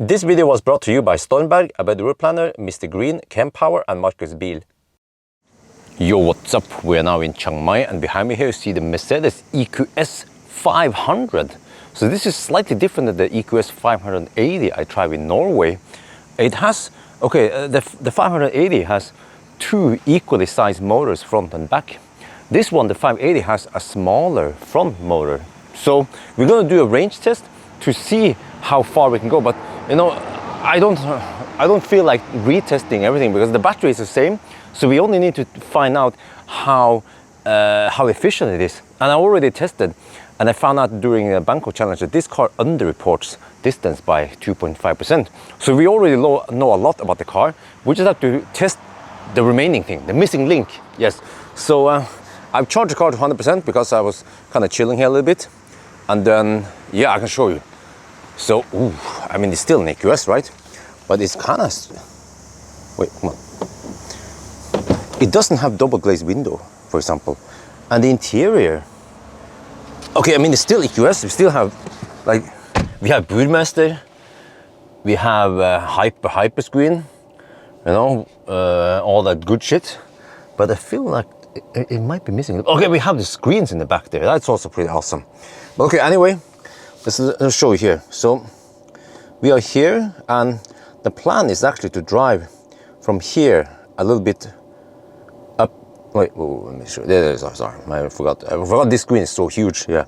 This video was brought to you by Stormberg, a better route planner, MisterGreen, Kempower and Marcus Bil. Yo, what's up? We are now in Chiang Mai and behind me here you see the Mercedes EQS 500. So this is slightly different than the EQS 580 I tried in Norway. It has, the 580 has two equally sized motors front and back. This one, the 580, has a smaller front motor. So we're going to do a range test to see how far we can go. But you know, I don't feel like retesting everything because the battery is the same. So we only need to find out how efficient it is. And I already tested, and I found out during the Bangkok challenge that this car underreports distance by 2.5%. So we already know a lot about the car. We just have to test the remaining thing, the missing link. Yes. So I've charged the car to 100% because I was kind of chilling here a little bit. And then, yeah, I can show you. So, I mean, it's still an EQS, right? But it's kind of, wait, come on. It doesn't have double glazed window, for example. And the interior, okay, I mean, it's still EQS. We still have, like, we have Burmester, we have hyper screen, you know, all that good shit. But I feel like it might be missing. Okay, we have the screens in the back there. That's also pretty awesome. But okay, anyway, let's show you here. So we are here, and the plan is actually to drive from here a little bit up. Wait, let me show. There it is. Sorry, I forgot this screen is so huge. Yeah,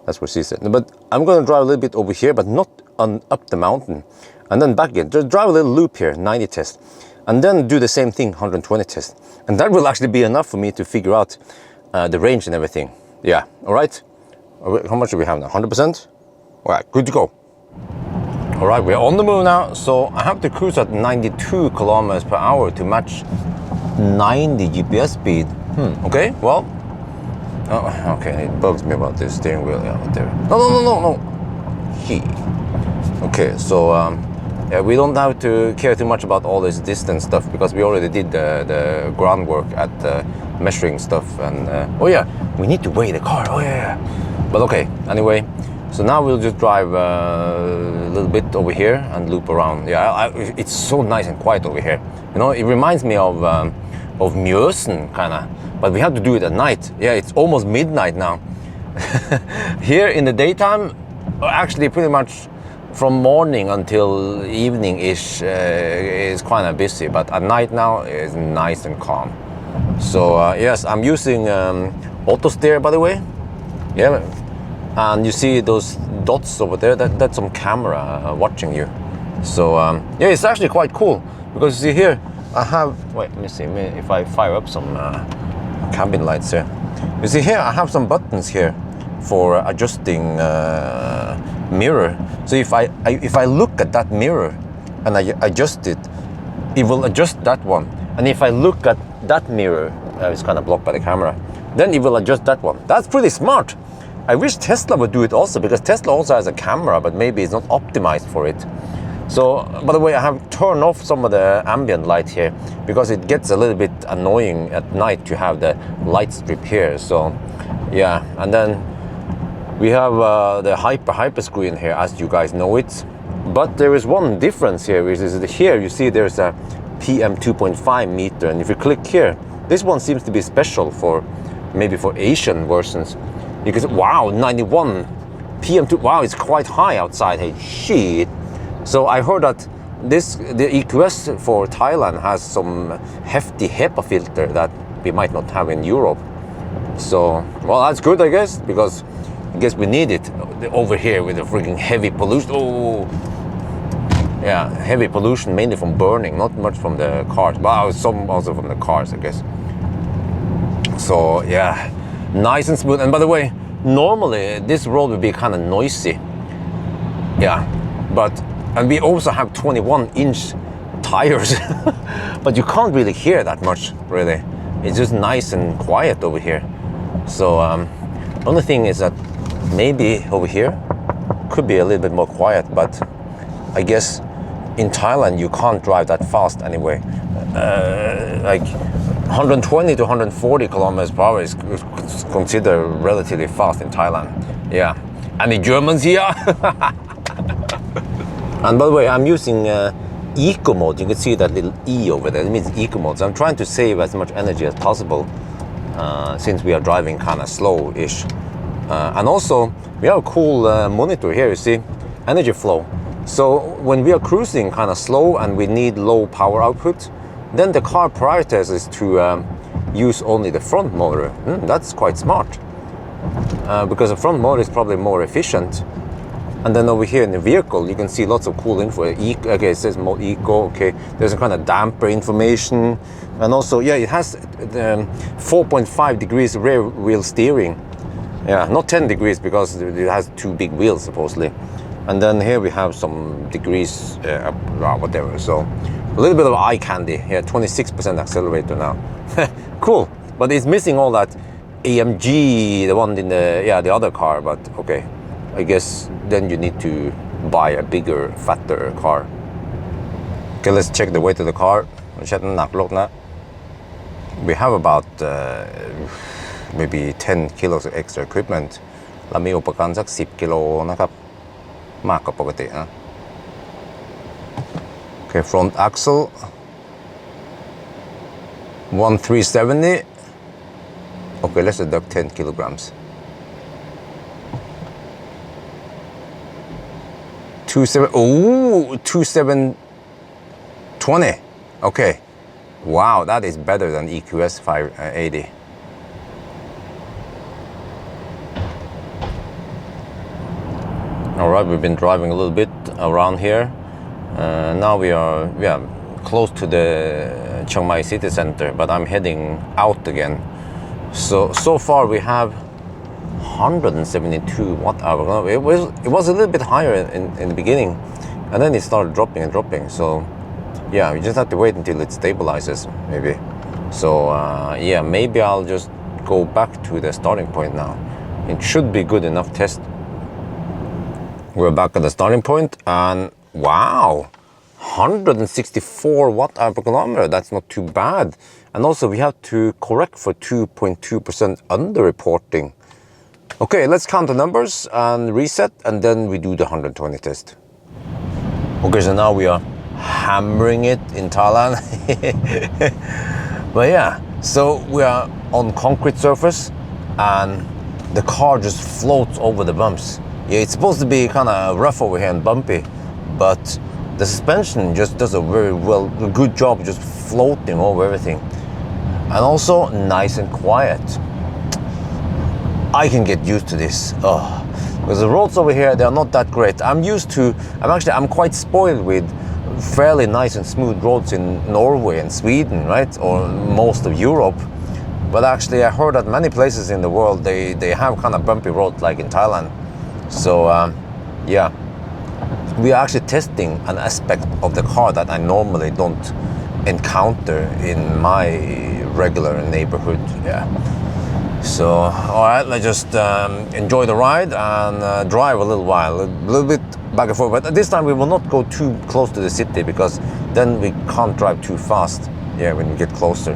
that's what she said. But I'm going to drive a little bit over here, but not up the mountain, and then back again. Just drive a little loop here, 90 test, and then do the same thing, 120 test, and that will actually be enough for me to figure out the range and everything. Yeah. All right. How much do we have now? 100%. All right, good to go. All right, we're on the move now. So I have to cruise at 92 kilometers per hour to match 90 GPS speed. Okay, well, okay, it bugs me about this steering wheel. Yeah, there. No. Okay, so yeah, we don't have to care too much about all this distance stuff because we already did the groundwork at measuring stuff. And oh yeah, we need to weigh the car. Oh yeah. But okay, anyway. So now we'll just drive a little bit over here and loop around. Yeah, it's so nice and quiet over here. You know, it reminds me of Mjøsen, kind of. But we have to do it at night. Yeah, it's almost midnight now. Here in the daytime, actually pretty much from morning until evening-ish is kind of busy. But at night now it's nice and calm. So yes, I'm using auto steer, by the way. Yeah. And you see those dots over there, that's some camera watching you. So yeah, it's actually quite cool because you see here, I have, wait, let me see if I fire up some cabin lights here. You see here, I have some buttons here for adjusting mirror. So if I look at that mirror and I adjust it, it will adjust that one. And if I look at that mirror, it's kind of blocked by the camera, then it will adjust that one. That's pretty smart. I wish Tesla would do it also, because Tesla also has a camera, but maybe it's not optimized for it. So, by the way, I have turned off some of the ambient light here because it gets a little bit annoying at night to have the light strip here. So, yeah, and then we have the hyper screen here, as you guys know it. But there is one difference here, which is that here you see there's a PM 2.5 meter, and if you click here, this one seems to be special for maybe for Asian versions. Because wow, 91 PM2, wow, it's quite high outside. Hey, shit. So I heard that the EQS for Thailand has some hefty HEPA filter that we might not have in Europe. So, well, that's good, I guess, because I guess we need it over here with the freaking heavy pollution. Oh, yeah, heavy pollution mainly from burning, not much from the cars. Well, some also from the cars, I guess. So yeah. Nice and smooth. And by the way, normally this road would be kind of noisy. Yeah, and we also have 21-inch tires, but you can't really hear that much, really. It's just nice and quiet over here. So the only thing is that maybe over here could be a little bit more quiet, but I guess in Thailand you can't drive that fast anyway. Like 120 to 140 kilometers per hour is considered relatively fast in Thailand. Yeah. And the Germans here, And by the way, I'm using eco mode. You can see that little E over there. It means eco mode. So I'm trying to save as much energy as possible since we are driving kind of slow-ish. And also, we have a cool monitor here, you see, energy flow. So when we are cruising kind of slow and we need low power output, then the car prioritizes to use only the front motor. That's quite smart, because the front motor is probably more efficient. And then over here in the vehicle, you can see lots of cool info. Okay, it says mode eco. Okay, there's a kind of damper information, and also, yeah, it has 4.5 degrees rear wheel steering. Yeah, not 10 degrees because it has two big wheels supposedly. And then here we have some degrees, whatever. So a little bit of eye candy. Yeah, 26% accelerator now. Cool, but it's missing all that AMG, the one in the other car. But okay, I guess then you need to buy a bigger, fatter car. Okay, let's check the weight of the car. We have about maybe 10 kilos of extra equipment เรามีอุปกรณ์สัก10 กิโลนะครับมากกว่าปกตินะ Okay, front axle 1370. Okay, let's deduct 10 kilograms. 2720. Okay, wow, that is better than EQS 580. All right, we've been driving a little bit around here. Now we are close to the Chiang Mai city center, but I'm heading out again. So far we have 172 watt-hour. It was a little bit higher in the beginning, and then it started dropping and dropping. So yeah, we just have to wait until it stabilizes, maybe. So yeah, maybe I'll just go back to the starting point now. It should be good enough test. We're back at the starting point, and wow, 164 watt-hour per kilometer. That's not too bad. And also we have to correct for 2.2% under-reporting. Okay, let's count the numbers and reset, and then we do the 120 test. Okay, so now we are hammering it in Thailand. But yeah, so we are on concrete surface, and the car just floats over the bumps. Yeah, it's supposed to be kind of rough over here and bumpy, but the suspension just does a good job just floating over everything. And also nice and quiet. I can get used to this. Because the roads over here, they're not that great. I'm quite spoiled with fairly nice and smooth roads in Norway and Sweden, right? Or most of Europe. But actually I heard that many places in the world, they have kind of bumpy roads like in Thailand. So yeah, we are actually testing an aspect of the car that I normally don't encounter in my regular neighborhood. Yeah. So all right, let's just enjoy the ride and drive a little while, a little bit back and forth. But this time we will not go too close to the city, because then we can't drive too fast. Yeah, when we get closer.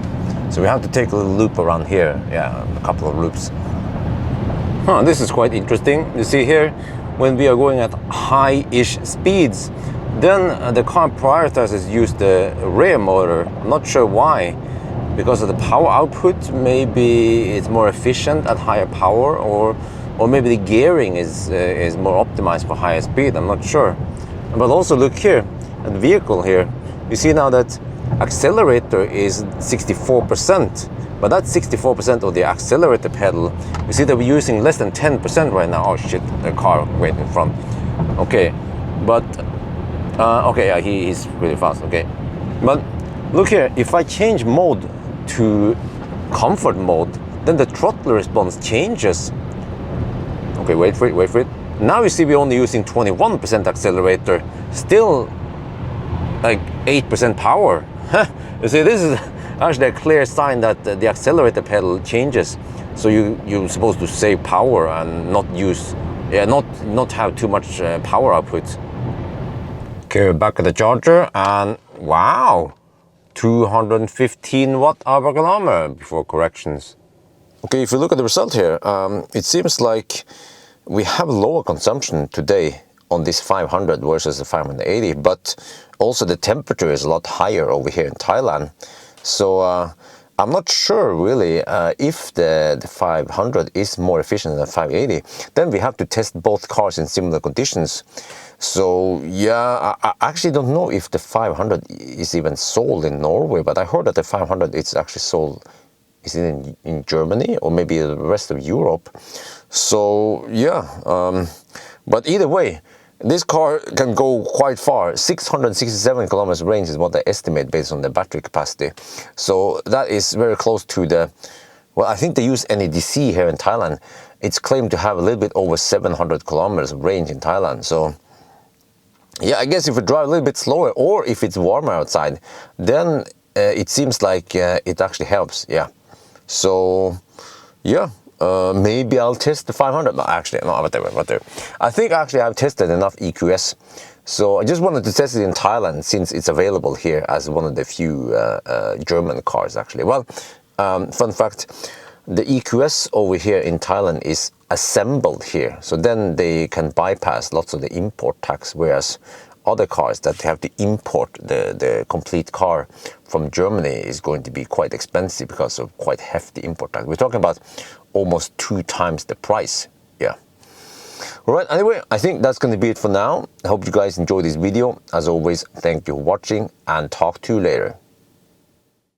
So we have to take a little loop around here. Yeah, a couple of loops. This is quite interesting. You see here, when we are going at high-ish speeds, then the car prioritizes use the rear motor. I'm not sure why, because of the power output. Maybe it's more efficient at higher power, or maybe the gearing is more optimized for higher speed. I'm not sure. But also look here at the vehicle here. You see now that accelerator is 64%. But that's 64% of the accelerator pedal. You see that we're using less than 10% right now. Oh shit, the car went in front. Okay, but, okay, yeah, he's really fast, okay. But look here, if I change mode to comfort mode, then the throttle response changes. Okay, wait for it. Now you see we're only using 21% accelerator, still like 8% power. You see, this is actually a clear sign that the accelerator pedal changes. So you're supposed to save power and not use, not have too much power output. Okay, we're back at the charger, and wow, 215 watt-hour per kilometer before corrections. Okay, if you look at the result here, it seems like we have lower consumption today on this 500 versus the 580, but also the temperature is a lot higher over here in Thailand. So I'm not sure really if the 500 is more efficient than the 580. Then we have to test both cars in similar conditions. So yeah, I actually don't know if the 500 is even sold in Norway, but I heard that the 500 is actually sold, is it in Germany or maybe the rest of Europe. So yeah, but either way, this car can go quite far. 667 kilometers range is what they estimate based on the battery capacity. So that is very close to the, well, I think they use NEDC here in Thailand. It's claimed to have a little bit over 700 kilometers of range in Thailand. So yeah, I guess if we drive a little bit slower or if it's warmer outside, then it seems like it actually helps, yeah. So yeah. Maybe I'll test the 500. No, actually, no, whatever. I think actually I've tested enough EQS. So I just wanted to test it in Thailand since it's available here as one of the few German cars actually. Well, fun fact, the EQS over here in Thailand is assembled here. So then they can bypass lots of the import tax, whereas other cars that they have to import the complete car from Germany is going to be quite expensive because of quite hefty import tax. We're talking about almost 2 times the price. Yeah. All right, anyway, I think that's going to be it for now. I hope you guys enjoyed this video. As always, thank you for watching and talk to you later.